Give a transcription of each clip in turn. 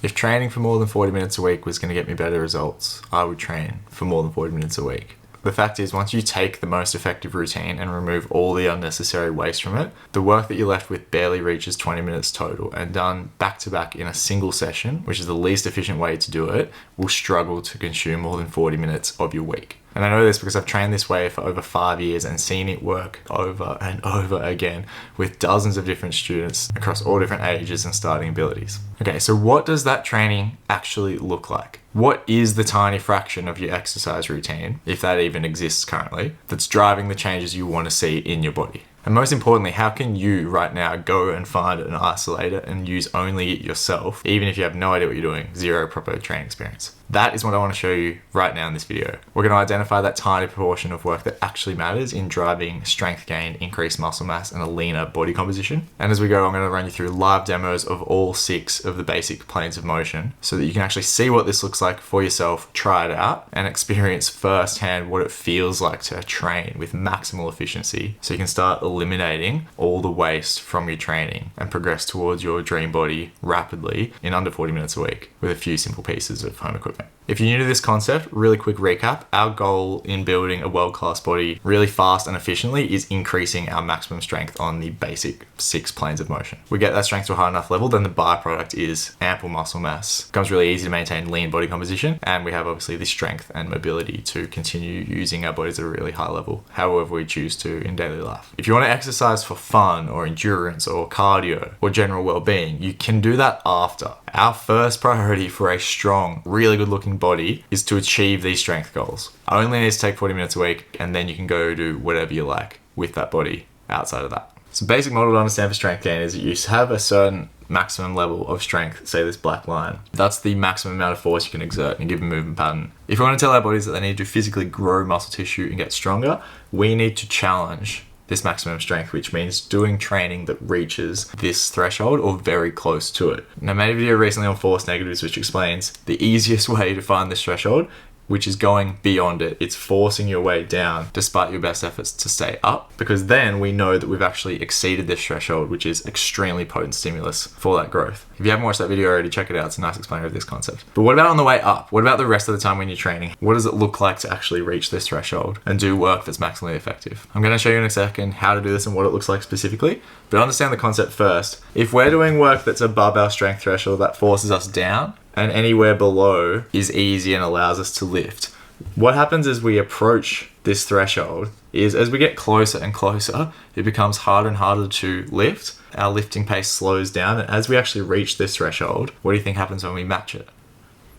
If training for more than 40 minutes a week was going to get me better results, I would train for more than 40 minutes a week. The fact is, once you take the most effective routine and remove all the unnecessary waste from it, the work that you're left with barely reaches 20 minutes total, and done back to back in a single session, which is the least efficient way to do it, will struggle to consume more than 40 minutes of your week. And I know this because I've trained this way for over 5 years and seen it work over and over again with dozens of different students across all different ages and starting abilities. Okay, so what does that training actually look like? What is the tiny fraction of your exercise routine, if that even exists currently, that's driving the changes you want to see in your body? And most importantly, how can you right now go and find and isolate it and use only it yourself, even if you have no idea what you're doing, zero proper training experience? That is what I want to show you right now in this video. We're going to identify that tiny proportion of work that actually matters in driving strength gain, increased muscle mass, and a leaner body composition. And as we go, I'm going to run you through live demos of all 6 of the basic planes of motion so that you can actually see what this looks like for yourself, try it out, and experience firsthand what it feels like to train with maximal efficiency so you can start eliminating all the waste from your training and progress towards your dream body rapidly in under 40 minutes a week with a few simple pieces of home equipment. If you're new to this concept, really quick recap, our goal in building a world-class body really fast and efficiently is increasing our maximum strength on the basic 6 planes of motion. We get that strength to a high enough level, then the byproduct is ample muscle mass. It becomes really easy to maintain lean body composition, and we have obviously the strength and mobility to continue using our bodies at a really high level, however we choose to in daily life. If you want to exercise for fun or endurance or cardio or general well-being, you can do that after. Our first priority for a strong, really good looking body is to achieve these strength goals. I only need to take 40 minutes a week, and then you can go do whatever you like with that body outside of that. So basic model to understand for strength gain is that you have a certain maximum level of strength, say this black line. That's the maximum amount of force you can exert in a given movement pattern. If we want to tell our bodies that they need to physically grow muscle tissue and get stronger, we need to challenge this maximum strength, which means doing training that reaches this threshold or very close to it. Now, I made a video recently on force negatives, which explains the easiest way to find this threshold, which is going beyond it. It's forcing your way down despite your best efforts to stay up, because then we know that we've actually exceeded this threshold, which is extremely potent stimulus for that growth. If you haven't watched that video already, check it out. It's a nice explainer of this concept. But what about on the way up? What about the rest of the time when you're training? What does it look like to actually reach this threshold and do work that's maximally effective? I'm going to show you in a second how to do this and what it looks like specifically, but understand the concept first. If we're doing work that's above our strength threshold that forces us down, and anywhere below is easy and allows us to lift, what happens as we approach this threshold is as we get closer and closer, it becomes harder and harder to lift. Our lifting pace slows down, and as we actually reach this threshold, what do you think happens when we match it?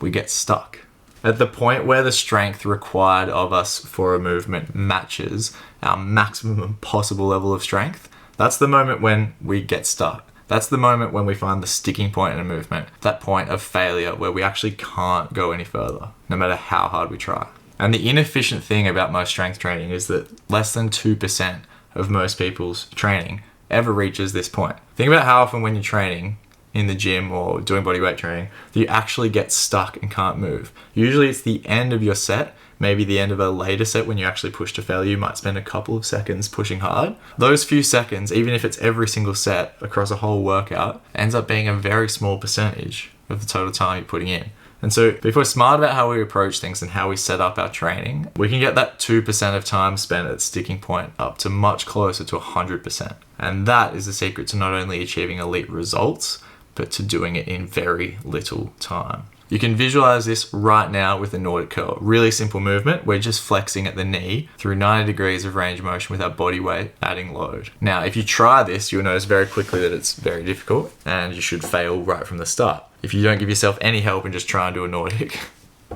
We get stuck. At the point where the strength required of us for a movement matches our maximum possible level of strength, that's the moment when we get stuck. That's the moment when we find the sticking point in a movement, that point of failure where we actually can't go any further, no matter how hard we try. And the inefficient thing about most strength training is that less than 2% of most people's training ever reaches this point. Think about how often when you're training in the gym or doing bodyweight training, that you actually get stuck and can't move. Usually it's the end of your set, maybe the end of a later set when you actually push to failure. You might spend a couple of seconds pushing hard. Those few seconds, even if it's every single set across a whole workout, ends up being a very small percentage of the total time you're putting in. And so if we're smart about how we approach things and how we set up our training, we can get that 2% of time spent at sticking point up to much closer to 100%. And that is the secret to not only achieving elite results, but to doing it in very little time. You can visualize this right now with a Nordic curl. Really simple movement. We're just flexing at the knee through 90 degrees of range of motion with our body weight adding load. Now, if you try this, you'll notice very quickly that it's very difficult and you should fail right from the start. If you don't give yourself any help and just try and do a Nordic,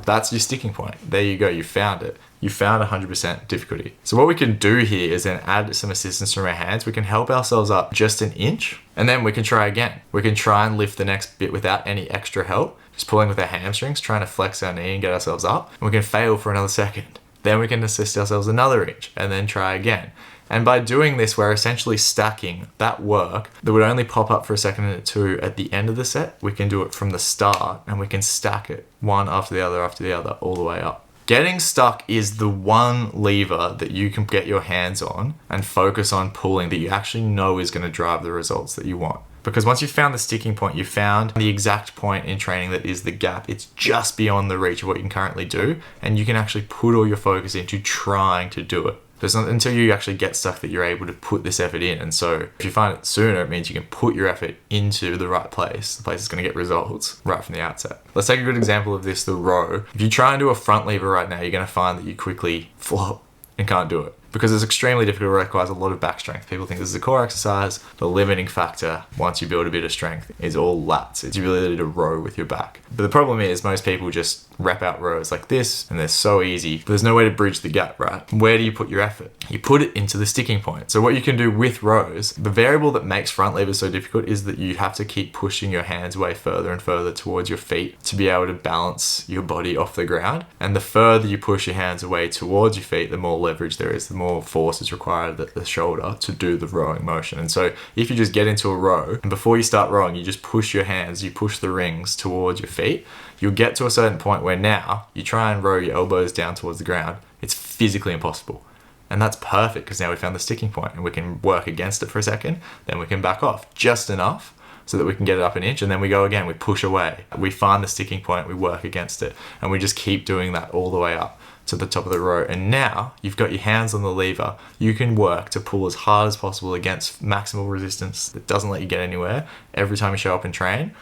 that's your sticking point. There you go, you found it. You found 100% difficulty. So what we can do here is then add some assistance from our hands. We can help ourselves up just an inch, and then we can try again. We can try and lift the next bit without any extra help, just pulling with our hamstrings, trying to flex our knee and get ourselves up. And we can fail for another second. Then we can assist ourselves another inch and then try again. And by doing this, we're essentially stacking that work that would only pop up for a second and two at the end of the set. We can do it from the start, and we can stack it one after the other all the way up. Getting stuck is the one lever that you can get your hands on and focus on pulling that you actually know is going to drive the results that you want. Because once you've found the sticking point, you've found the exact point in training that is the gap. It's just beyond the reach of what you can currently do, and you can actually put all your focus into trying to do it. It's not until you actually get stuck that you're able to put this effort in. And so if you find it sooner, it means you can put your effort into the right place. The place is going to get results right from the outset. Let's take a good example of this, the row. If you try and do a front lever right now, you're going to find that you quickly flop and can't do it. Because it's extremely difficult, it requires a lot of back strength. People think this is a core exercise. The limiting factor, once you build a bit of strength, is all lats. It's your ability to row with your back. But the problem is most people just rep out rows like this, and they're so easy, but there's no way to bridge the gap, right? Where do you put your effort? You put it into the sticking point. So what you can do with rows, the variable that makes front levers so difficult is that you have to keep pushing your hands way further and further towards your feet to be able to balance your body off the ground. And the further you push your hands away towards your feet, the more leverage there is, the more force is required at the shoulder to do the rowing motion. And so if you just get into a row, and before you start rowing, you just push your hands, you push the rings towards your feet, you'll get to a certain point where now you try and row your elbows down towards the ground. It's physically impossible. And that's perfect because now we found the sticking point and we can work against it for a second, then we can back off just enough so that we can get it up an inch, and then we go again, we push away, we find the sticking point, we work against it, and we just keep doing that all the way up to the top of the row. And now you've got your hands on the lever. You can work to pull as hard as possible against maximal resistance that doesn't let you get anywhere every time you show up and train.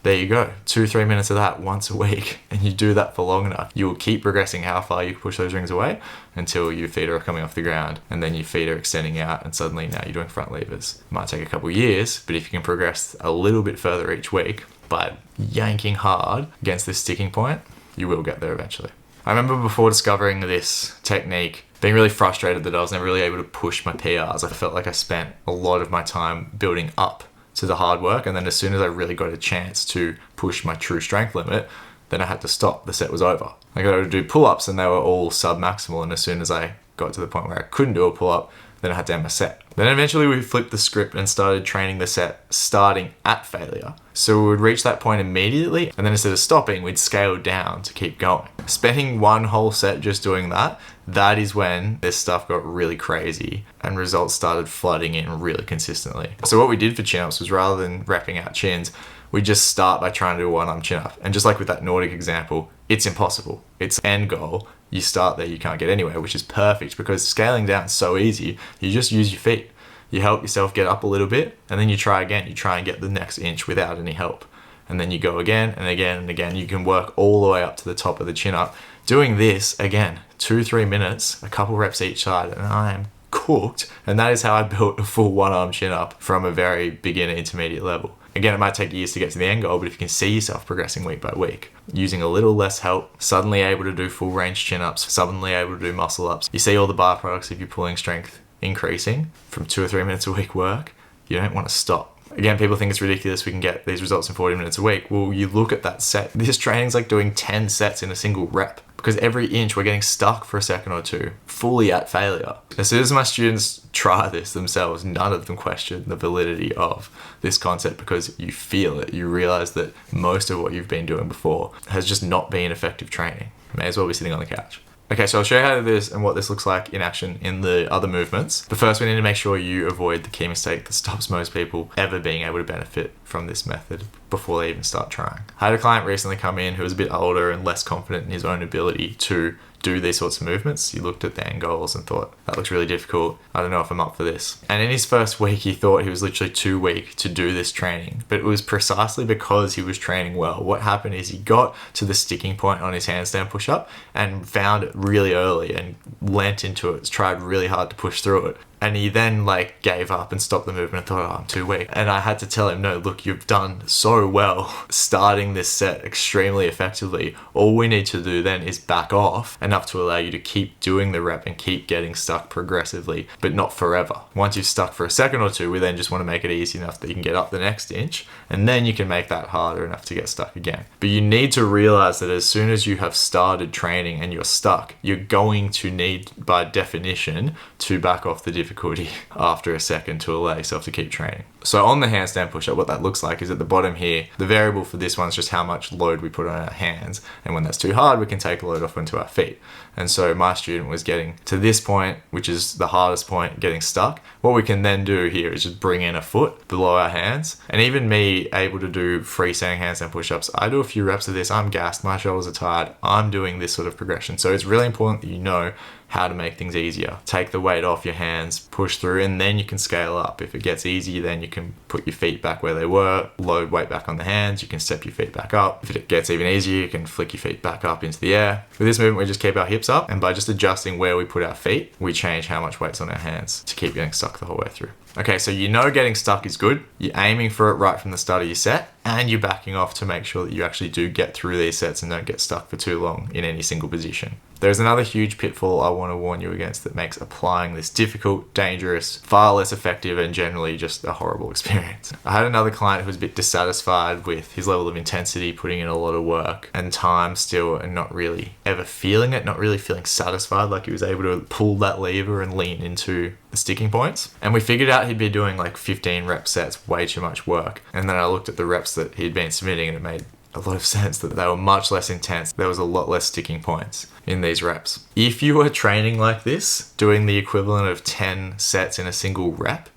There you go, 2-3 minutes of that once a week, and you do that for long enough. You will keep progressing how far you can push those rings away until your feet are coming off the ground, and then your feet are extending out, and suddenly now you're doing front levers. It might take a couple of years, but if you can progress a little bit further each week by yanking hard against this sticking point, you will get there eventually. I remember before discovering this technique, being really frustrated that I was never really able to push my PRs. I felt like I spent a lot of my time building up to the hard work, and then as soon as I really got a chance to push my true strength limit, then I had to stop. The set was over. I got to do pull-ups and they were all sub-maximal, and as soon as I got to the point where I couldn't do a pull-up, then I had to end my set. Then eventually we flipped the script and started training the set starting at failure. So we would reach that point immediately, and then instead of stopping, we'd scale down to keep going. Spending one whole set just doing that, that is when this stuff got really crazy and results started flooding in really consistently. So what we did for chin-ups was, rather than repping out chins, we just start by trying to do a one-arm chin-up. And just like with that Nordic example, it's impossible. It's end goal. You start there, you can't get anywhere, which is perfect because scaling down is so easy. You just use your feet. You help yourself get up a little bit, and then you try again. You try and get the next inch without any help. And then you go again and again and again. You can work all the way up to the top of the chin-up. Doing this, again, 2-3 minutes, a couple reps each side, and I am cooked. And that is how I built a full one-arm chin-up from a very beginner intermediate level. Again, it might take years to get to the end goal, but if you can see yourself progressing week by week, using a little less help, suddenly able to do full range chin-ups, suddenly able to do muscle ups, you see all the byproducts of your pulling strength increasing from 2 or 3 minutes a week work, you don't want to stop. Again, people think it's ridiculous we can get these results in 40 minutes a week. Well, you look at that set. This training's like doing 10 sets in a single rep, because every inch we're getting stuck for a second or two, fully at failure. As soon as my students try this themselves, none of them question the validity of this concept, because you feel it. You realize that most of what you've been doing before has just not been effective training. May as well be sitting on the couch. Okay, so I'll show you how to do this and what this looks like in action in the other movements. But first we need to make sure you avoid the key mistake that stops most people ever being able to benefit from this method before they even start trying. I had a client recently come in who was a bit older and less confident in his own ability to do these sorts of movements. He looked at the end goals and thought, that looks really difficult. I don't know if I'm up for this. And in his first week, he thought he was literally too weak to do this training. But it was precisely because he was training well. What happened is he got to the sticking point on his handstand push-up and found it really early and leant into it, tried really hard to push through it. And he then gave up and stopped the movement and thought, oh, I'm too weak. And I had to tell him, no, look, you've done so well starting this set extremely effectively. All we need to do then is back off enough to allow you to keep doing the rep and keep getting stuck progressively, but not forever. Once you've stuck for a second or two, we then just want to make it easy enough that you can get up the next inch, and then you can make that harder enough to get stuck again. But you need to realize that as soon as you have started training and you're stuck, you're going to need, by definition, to back off the difficulty difficulty after a second to allow yourself to keep training. So on the handstand push-up, what that looks like is at the bottom here, the variable for this one's just how much load we put on our hands. And when that's too hard, we can take a load off onto our feet. And so my student was getting to this point, which is the hardest point, getting stuck. What we can then do here is just bring in a foot below our hands. And even me able to do freestanding handstand push-ups, I do a few reps of this, I'm gassed, my shoulders are tired, I'm doing this sort of progression. So it's really important that you know how to make things easier. Take the weight off your hands, push through, and then you can scale up. If it gets easy, then you can put your feet back where they were, load weight back on the hands, you can step your feet back up. If it gets even easier, you can flick your feet back up into the air. With this movement, we just keep our hips up, and by just adjusting where we put our feet, we change how much weight's on our hands to keep getting stuck the whole way through. Okay, so you know getting stuck is good. You're aiming for it right from the start of your set, and you're backing off to make sure that you actually do get through these sets and don't get stuck for too long in any single position. There's another huge pitfall I want to warn you against that makes applying this difficult, dangerous, far less effective, and generally just a horrible experience. I had another client who was a bit dissatisfied with his level of intensity, putting in a lot of work and time still, and not really ever feeling it, not really feeling satisfied, like he was able to pull that lever and lean into the sticking points. And we figured out he'd be doing like 15 rep sets, way too much work. And then I looked at the reps that he'd been submitting, and it made a lot of sense that they were much less intense. There was a lot less sticking points in these reps. If you were training like this, doing the equivalent of 10 sets in a single rep,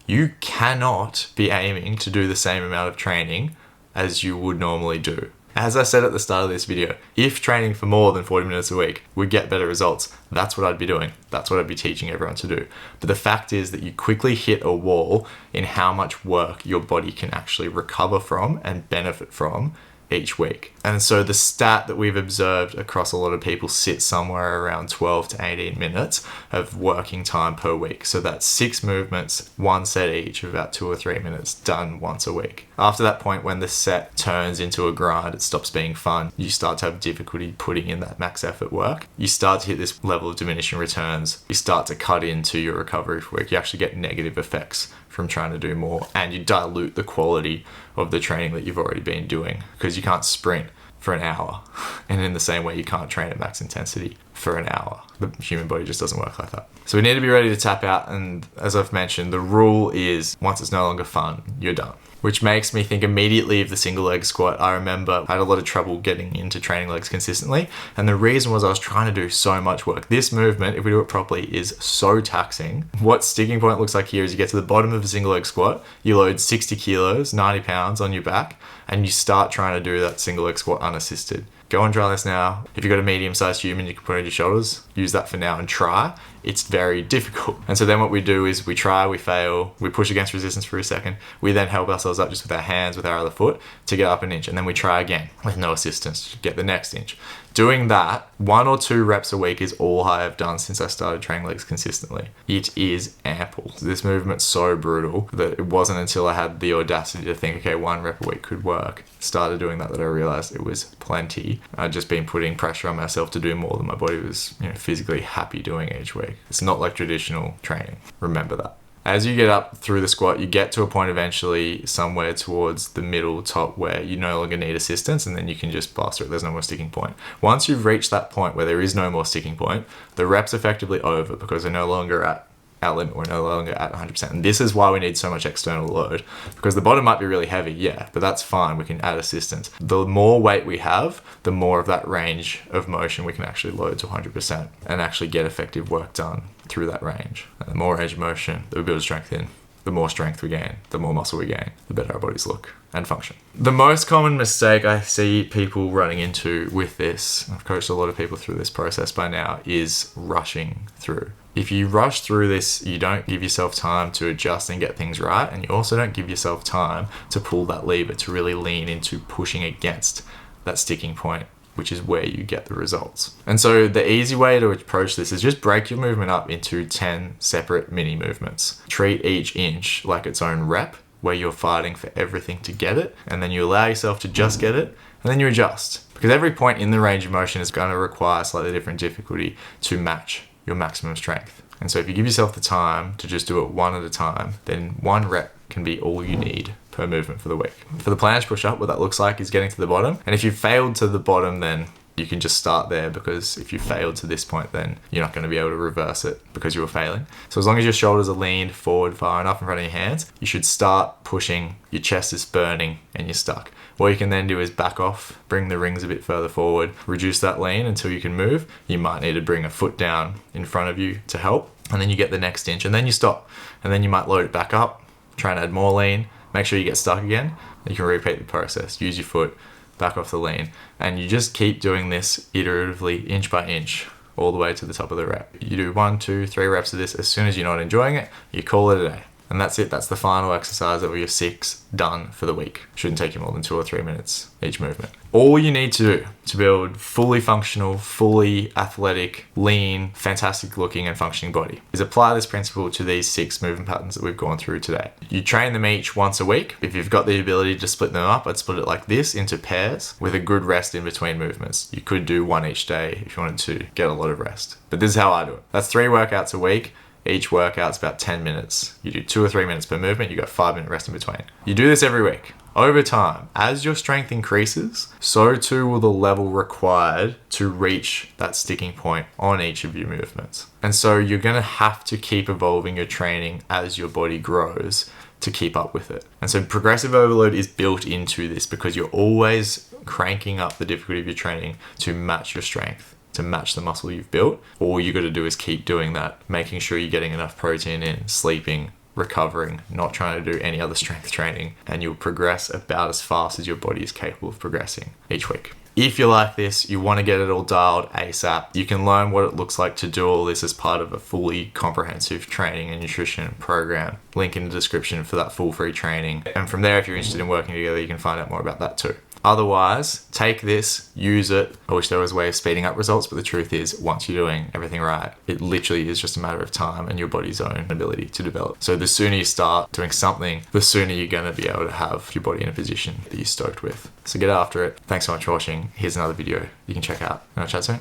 you cannot be aiming to do the same amount of training as you would normally do. As I said at the start of this video, if training for more than 40 minutes a week would get better results, that's what I'd be doing. That's what I'd be teaching everyone to do. But the fact is that you quickly hit a wall in how much work your body can actually recover from and benefit from each week. And so the stat that we've observed across a lot of people sits somewhere around 12 to 18 minutes of working time per week. So that's 6 movements, 1 set each of about 2 or 3 minutes done once a week. After that point, when the set turns into a grind, it stops being fun. You start to have difficulty putting in that max effort work. You start to hit this level of diminishing returns. You start to cut into your recovery for work. You actually get negative effects from trying to do more, and you dilute the quality of the training that you've already been doing, because you can't sprint for an hour, and in the same way you can't train at max intensity for an hour. The human body just doesn't work like that. So we need to be ready to tap out, and as I've mentioned, the rule is once it's no longer fun, you're done. Which makes me think immediately of the single leg squat. I remember I had a lot of trouble getting into training legs consistently, and the reason was I was trying to do so much work. This movement, if we do it properly, is so taxing. What sticking point looks like here is you get to the bottom of a single leg squat, you load 60 kilos, 90 pounds on your back, and you start trying to do that single leg squat unassisted. Go and try this now. If you've got a medium-sized human you can put on your shoulders, use that for now and try. It's very difficult. And so then what we do is we try, we fail, we push against resistance for a second. We then help ourselves up just with our hands, with our other foot, to get up an inch. And then we try again with no assistance to get the next inch. Doing that 1 or 2 reps a week is all I have done since I started training legs consistently. It is ample. This movement's so brutal that it wasn't until I had the audacity to think, okay, 1 rep a week could work. Started doing that I realized it was plenty. I'd just been putting pressure on myself to do more than my body was, physically happy doing each week. It's not like traditional training. Remember that. As you get up through the squat, you get to a point eventually somewhere towards the middle top where you no longer need assistance, and then you can just blast through it. There's no more sticking point. Once you've reached that point where there is no more sticking point, the rep's effectively over because they're no longer at our limit. We're no longer at 100%. And this is why we need so much external load, because the bottom might be really heavy, yeah, but that's fine. We can add assistance. The more weight we have, the more of that range of motion we can actually load to 100% and actually get effective work done through that range. And the more range of motion that we build strength in, the more strength we gain, the more muscle we gain, the better our bodies look and function. The most common mistake I see people running into with this, I've coached a lot of people through this process by now, is rushing through. If you rush through this, you don't give yourself time to adjust and get things right, and you also don't give yourself time to pull that lever, to really lean into pushing against that sticking point, which is where you get the results. And so the easy way to approach this is just break your movement up into 10 separate mini movements. Treat each inch like its own rep, where you're fighting for everything to get it, and then you allow yourself to just get it, and then you adjust. Because every point in the range of motion is going to require slightly different difficulty to match your maximum strength. And so if you give yourself the time to just do it one at a time, then 1 rep can be all you need per movement for the week. For the planche push-up, what that looks like is getting to the bottom. And if you've failed to the bottom, then You can just start there, because if you failed to this point, then you're not going to be able to reverse it because you were failing. So as long as your shoulders are leaned forward far enough in front of your hands, you should start pushing. Your chest is burning and you're stuck. What you can then do is back off, bring the rings a bit further forward, reduce that lean until you can move. You might need to bring a foot down in front of you to help, and then you get the next inch, and then you stop, and then you might load it back up, try and add more lean, make sure you get stuck again. You can repeat the process. Use your foot, back off the lean, and you just keep doing this iteratively, inch by inch, all the way to the top of the rep. You do 1, 2, 3 reps of this. As soon as you're not enjoying it, you call it a day. And that's it. That's the final exercise of your 6 done for the week. Shouldn't take you more than 2 or 3 minutes each movement. All you need to do to build fully functional, fully athletic, lean, fantastic looking and functioning body is apply this principle to these 6 movement patterns that we've gone through today. You train them each once a week. If you've got the ability to split them up, I'd split it like this into pairs with a good rest in between movements. You could do 1 each day if you wanted to get a lot of rest. But this is how I do it. That's 3 workouts a week. Each workout's about 10 minutes. You do 2 or 3 minutes per movement. You got 5-minute rest in between. You do this every week. Over time, as your strength increases, so too will the level required to reach that sticking point on each of your movements. And so you're going to have to keep evolving your training as your body grows to keep up with it. And so progressive overload is built into this, because you're always cranking up the difficulty of your training to match your strength, to match the muscle you've built. All you got to do is keep doing that, making sure you're getting enough protein in, sleeping, recovering, not trying to do any other strength training, and you'll progress about as fast as your body is capable of progressing each week. If you like this, you want to get it all dialed ASAP, you can learn what it looks like to do all this as part of a fully comprehensive training and nutrition program. Link in the description for that full free training. And from there, if you're interested in working together, you can find out more about that too. Otherwise, take this, use it. I wish there was a way of speeding up results, but the truth is, once you're doing everything right, it literally is just a matter of time and your body's own ability to develop. So the sooner you start doing something, the sooner you're going to be able to have your body in a position that you're stoked with. So get after it. Thanks so much for watching. Here's another video you can check out, and I'll chat soon.